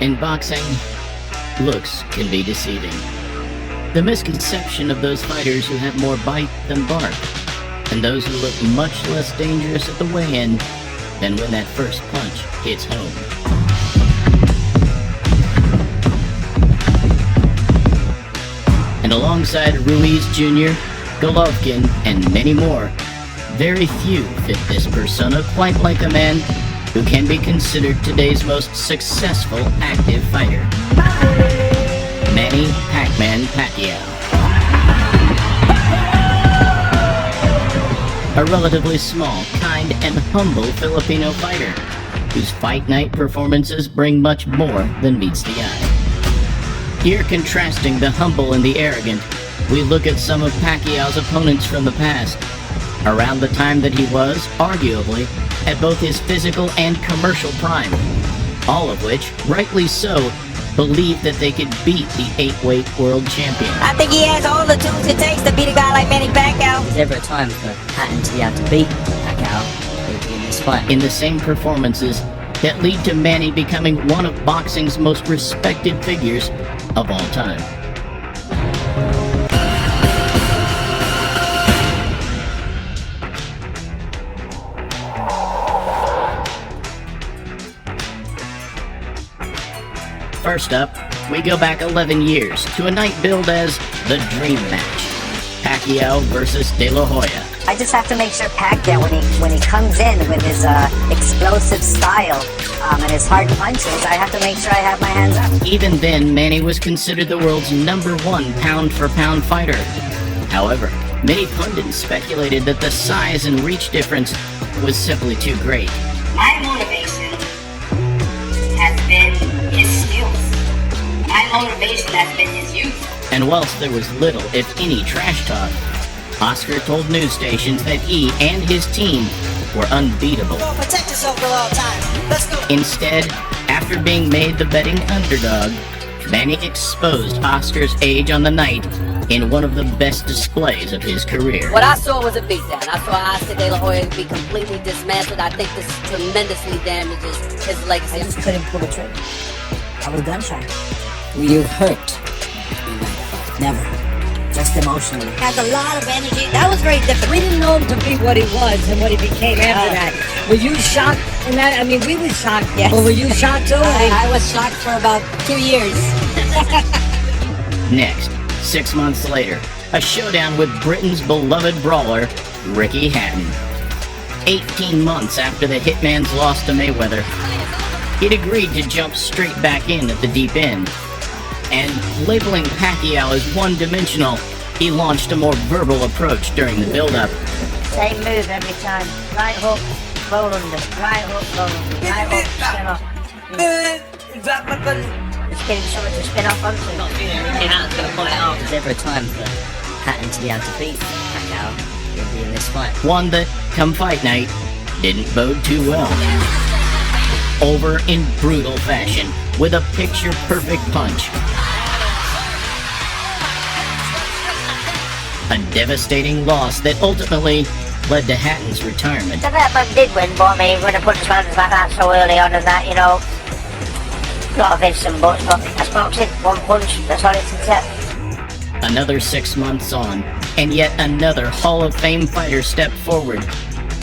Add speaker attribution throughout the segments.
Speaker 1: In boxing, looks can be deceiving. The misconception of those fighters who have more bite than bark, and those who look much less dangerous at the weigh-in than when that first punch hits home. And alongside Ruiz Jr., Golovkin, and many more, very few fit this persona quite like a man who can be considered today's most successful active fighter. Manny "PACMAN" Pacquiao. A relatively small, kind, and humble Filipino fighter, whose fight night performances bring much more than meets the eye. Here, contrasting the humble and the arrogant, we look at some of Pacquiao's opponents from the past, around the time that he was, arguably, at both his physical and commercial prime, all of which, rightly so, believed that they could beat the 8-weight world champion.
Speaker 2: I think he has all the tools it takes to beat a guy like Manny Pacquiao.
Speaker 3: There's ever a time for Hatton to be able to beat Pacquiao in this fight.
Speaker 1: In the same performances that lead to Manny becoming one of boxing's most respected figures of all time. First up, we go back 11 years to a night billed as the Dream Match. Pacquiao versus De La Hoya.
Speaker 2: I just have to make sure Pacquiao, when he comes in with his explosive style and his hard punches, I have to make sure I have my hands up.
Speaker 1: Even then, Manny was considered the world's #1 pound-for-pound fighter. However, many pundits speculated that the size and reach difference was simply too great.
Speaker 4: My motivation has been his skills. My motivation has been his youth.
Speaker 1: And whilst there was little, if any, trash talk, Oscar told news stations that he and his team were unbeatable.
Speaker 2: Protect yourself at all times. Let's go.
Speaker 1: Instead, after being made the betting underdog, Manny exposed Oscar's age on the night in one of the best displays of his career.
Speaker 5: What I saw was a beatdown. I saw Oscar De La Hoya be completely dismantled. I think this tremendously damages his legacy.
Speaker 2: I just couldn't pull the trigger. I was gun shy.
Speaker 3: Were you hurt?
Speaker 2: Never. Just emotionally.
Speaker 5: Has a lot of energy. That was very different.
Speaker 6: We didn't know him to be what he was and what he became after that. Were you shocked in that? I mean, we were shocked.
Speaker 2: Yes.
Speaker 6: But were you shocked too?
Speaker 2: I was shocked for about 2 years.
Speaker 1: Next, 6 months later, a showdown with Britain's beloved brawler, Ricky Hatton. 18 months after the Hitman's loss to Mayweather, he'd agreed to jump straight back in at the deep end. And labeling Pacquiao as one-dimensional, he launched a more verbal approach during the build-up.
Speaker 6: Same move every time. Right hook, roll under. Right hook, roll under. Right hook, spin off. Just getting something to spin off onto.
Speaker 3: There's ever a time for Hatton to be able to beat Pacquiao in this fight.
Speaker 1: One that, come fight night, didn't bode too well. Over in brutal fashion, with a picture-perfect punch. A devastating loss that ultimately led to Hatton's retirement.
Speaker 6: The Batman did win, but I mean, when I put his hands like that so early on and that, you know, a lot of ifs and buts, but that's boxing. One punch, that's all it's accept.
Speaker 1: Another 6 months on, and yet another Hall of Fame fighter stepped forward.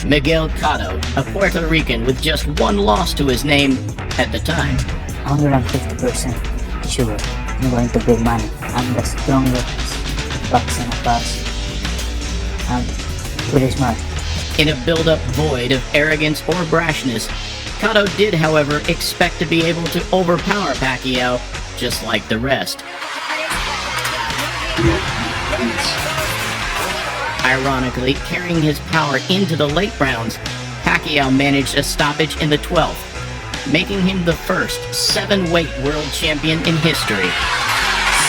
Speaker 1: Miguel Cotto, a Puerto Rican with just one loss to his name at the time.
Speaker 3: 150% sure I'm going to big money. I'm the strongest boxing of us. I'm pretty smart.
Speaker 1: In a build-up void of arrogance or brashness, Cotto did, however, expect to be able to overpower Pacquiao just like the rest. Ironically, carrying his power into the late rounds, Pacquiao managed a stoppage in the 12th, making him the first 7-weight world champion in history.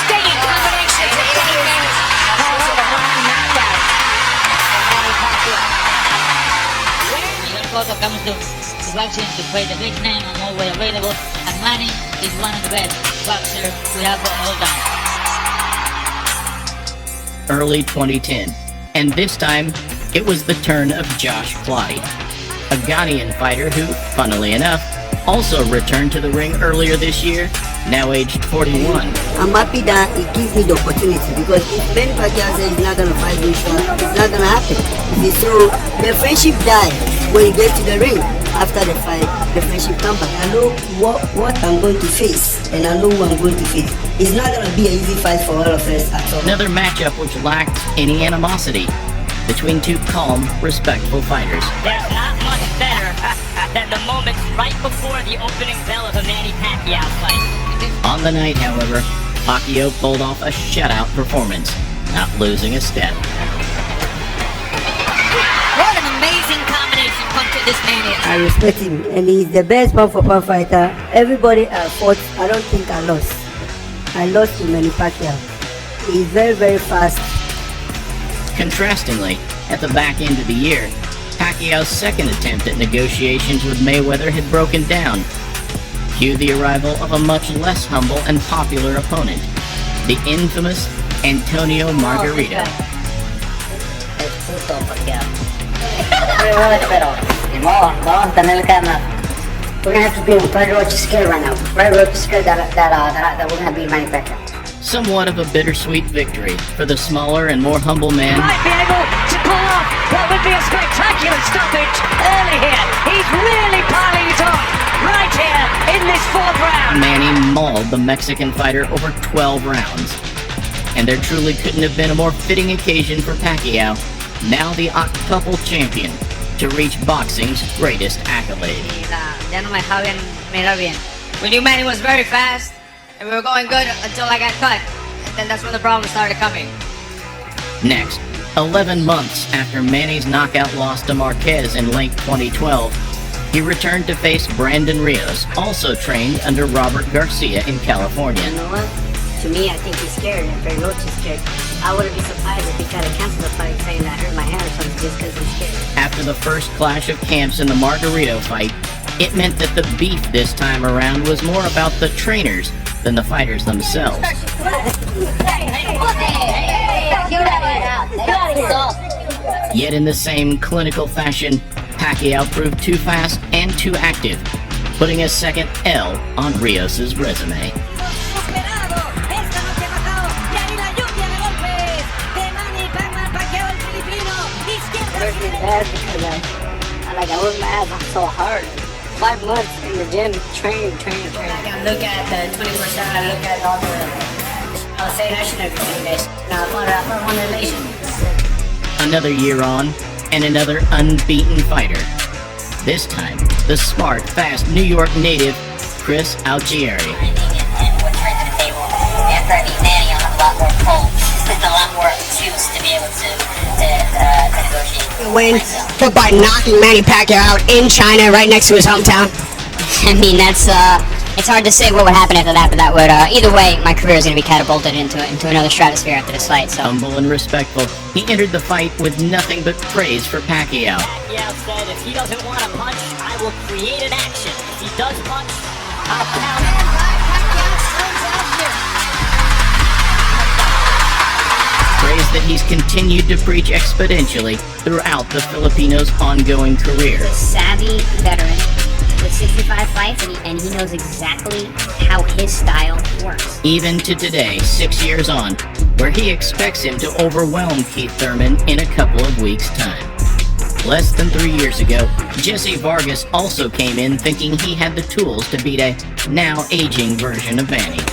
Speaker 2: Stinging combination to
Speaker 7: Photo comes to boxing to play the big name and always available, and Manny is one of the best boxers we have of all time.
Speaker 1: Early 2010, and this time it was the turn of Josh Clottey, a Ghanaian fighter who, funnily enough, also returned to the ring earlier this year, now aged 41.
Speaker 8: I'm happy that it gives me the opportunity because if Manny Pacquiao says he's not gonna fight me, so it's not gonna happen. So the friendship dies when you get to the ring. After the fight, the friendship comes back. I know what I'm going to face, and I know who I'm going to face. It's not gonna be an easy fight for all of us at all.
Speaker 1: Another matchup which lacked any animosity between two calm, respectful fighters.
Speaker 9: There's not much better than the moments right before the opening bell of a Manny Pacquiao fight.
Speaker 1: On the night, however, Pacquiao pulled off a shutout performance, not losing a step.
Speaker 9: What an amazing combination puncher this man is.
Speaker 8: I respect him, and he's the best pound-for-pound fighter. Everybody I fought, I don't think I lost. I lost to Manny Pacquiao. He's very, very fast.
Speaker 1: Contrastingly, at the back end of the year, Pacquiao's second attempt at negotiations with Mayweather had broken down. Cue the arrival of a much less humble and popular opponent, the infamous Antonio Margarito.
Speaker 6: We're gonna have to be on Fred Roach's scale right now. Fred Roach's scale that we're gonna be manufacturing.
Speaker 1: Somewhat of a bittersweet victory for the smaller and more humble man.
Speaker 9: Might be able to pull off what would be a spectacular stoppage early here. He's really piling it on right here in this fourth round.
Speaker 1: Manny mauled the Mexican fighter over 12 rounds. And there truly couldn't have been a more fitting occasion for Pacquiao, now the octuple champion, to reach boxing's greatest accolade.
Speaker 5: Ya no me dejaban mirar bien. We knew Manny was very fast, and we were going good until I got cut. And then that's when the problem started coming.
Speaker 1: Next, 11 months after Manny's knockout loss to Marquez in late 2012, he returned to face Brandon Rios, also trained under Robert Garcia in California.
Speaker 6: You know what? To me, I think he's scared, and Fred Roach is scared. I wouldn't be surprised if he tried to cancel the fight, saying that I hurt my hand or something just because he's scared.
Speaker 1: After the first clash of camps in the Margarito fight, it meant that the beef this time around was more about the trainers than the fighters themselves. Yet in the same clinical fashion, Pacquiao proved too fast and too active, putting a second L on Rios' resume.
Speaker 6: Bad because I worked my ass off so hard. 5 months in the gym, training. I look at the 24/7. I look at all the. I'll say that should never say this. Now I found one relation.
Speaker 1: Another year on, and another unbeaten fighter. This time, the smart, fast New York native, Chris Algieri.
Speaker 6: What tried to the table after I beat Manny, I'll have a lot more pull and a lot more juice to be able to negotiate.
Speaker 8: Win, but by knocking Manny Pacquiao out in China, right next to his hometown.
Speaker 6: I mean, that's it's hard to say what would happen after that, but that would either way, my career is going to be catapulted into another stratosphere after this fight. So
Speaker 1: Humble and respectful, he entered the fight with nothing but praise for Pacquiao.
Speaker 9: Pacquiao said if he doesn't want to punch, I will create an action. If he does punch, I'll pound him.
Speaker 1: Praise that he's continued to preach exponentially throughout the Filipino's ongoing career.
Speaker 6: a savvy veteran with 65 fights, and he knows exactly how his style works.
Speaker 1: Even to today, 6 years on, where he expects him to overwhelm Keith Thurman in a couple of weeks' time. Less than 3 years ago, Jesse Vargas also came in thinking he had the tools to beat a now aging version of Manny.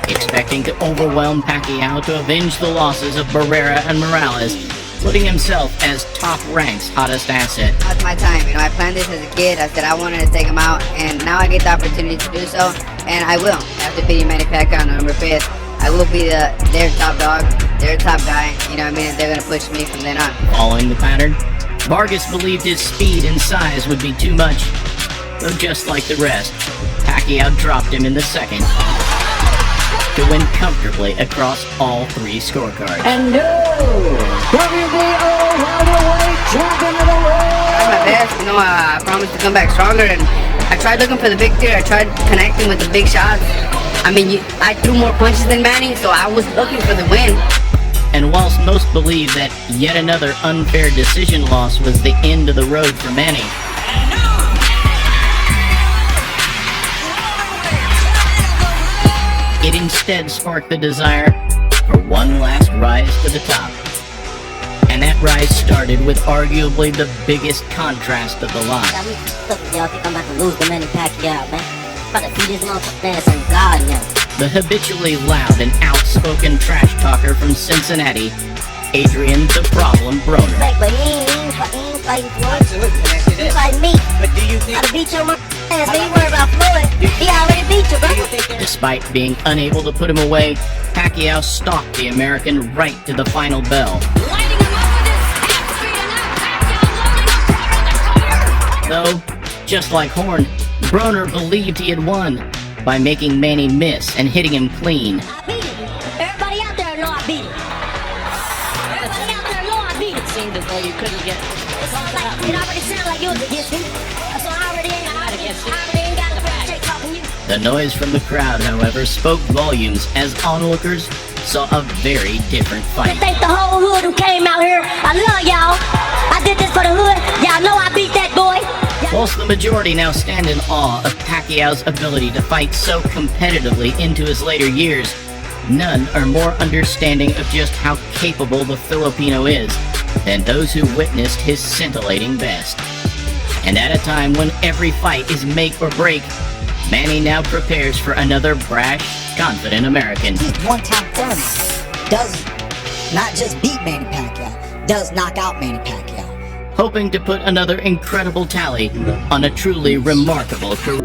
Speaker 1: Expecting to overwhelm Pacquiao to avenge the losses of Barrera and Morales, putting himself as top rank's hottest asset.
Speaker 5: That's my time. I planned this as a kid. I said I wanted to take him out, and now I get the opportunity to do so, and I will. After beating Manny Pacquiao on November 5th, I will be their top dog, their top guy. You know what I mean? They're going to push me from then on.
Speaker 1: Following the pattern, Vargas believed his speed and size would be too much, though just like the rest, Pacquiao dropped him in the second to win comfortably across all 3 scorecards.
Speaker 8: And
Speaker 5: I tried my best, I promised to come back stronger, and I tried looking for the victory. I tried connecting with the big shots. I mean, I threw more punches than Manny, so I was looking for the win.
Speaker 1: And whilst most believe that yet another unfair decision loss was the end of the road for Manny, instead sparked the desire for one last rise to the top. And that rise started with arguably the biggest contrast of the lot.
Speaker 2: Y'all think I'm about to lose to Manny Pacquiao, man? I'm about to beat his motherfucking ass and God knows.
Speaker 1: The habitually loud and outspoken trash talker from Cincinnati, Adrian the Problem Broner.
Speaker 2: But he ain't fighting Floyd. He fighting me.
Speaker 10: But do you think...
Speaker 2: I'll beat your ass. Don't you worry about Floyd. He already beat you, bro.
Speaker 1: Despite being unable to put him away, Pacquiao stalked the American right to the final bell.
Speaker 11: Lighting him up with his half speed, and now Pacquiao loading up right on the corner.
Speaker 1: Though, just like Horn, Broner believed he had won by making Manny miss and hitting him clean.
Speaker 6: I beat him. Everybody out there know I beat him. Everybody out there know I beat him.
Speaker 7: It seemed as though you couldn't get...
Speaker 6: It already sounded like you was against me. So I already ain't got a fair shake talking you.
Speaker 1: The noise from the crowd, however, spoke volumes as onlookers saw a very different
Speaker 6: I
Speaker 1: fight.
Speaker 6: thank the whole hood who came out here. I love y'all. I did this for the hood. Y'all know I beat that boy.
Speaker 1: Whilst the majority now stand in awe of Pacquiao's ability to fight so competitively into his later years, none are more understanding of just how capable the Filipino is than those who witnessed his scintillating best. And at a time when every fight is make or break, Manny now prepares for another brash, confident American.
Speaker 12: He's one-time Thurman. Does not just beat Manny Pacquiao, does knock out Manny Pacquiao.
Speaker 1: Hoping to put another incredible tally on a truly remarkable career.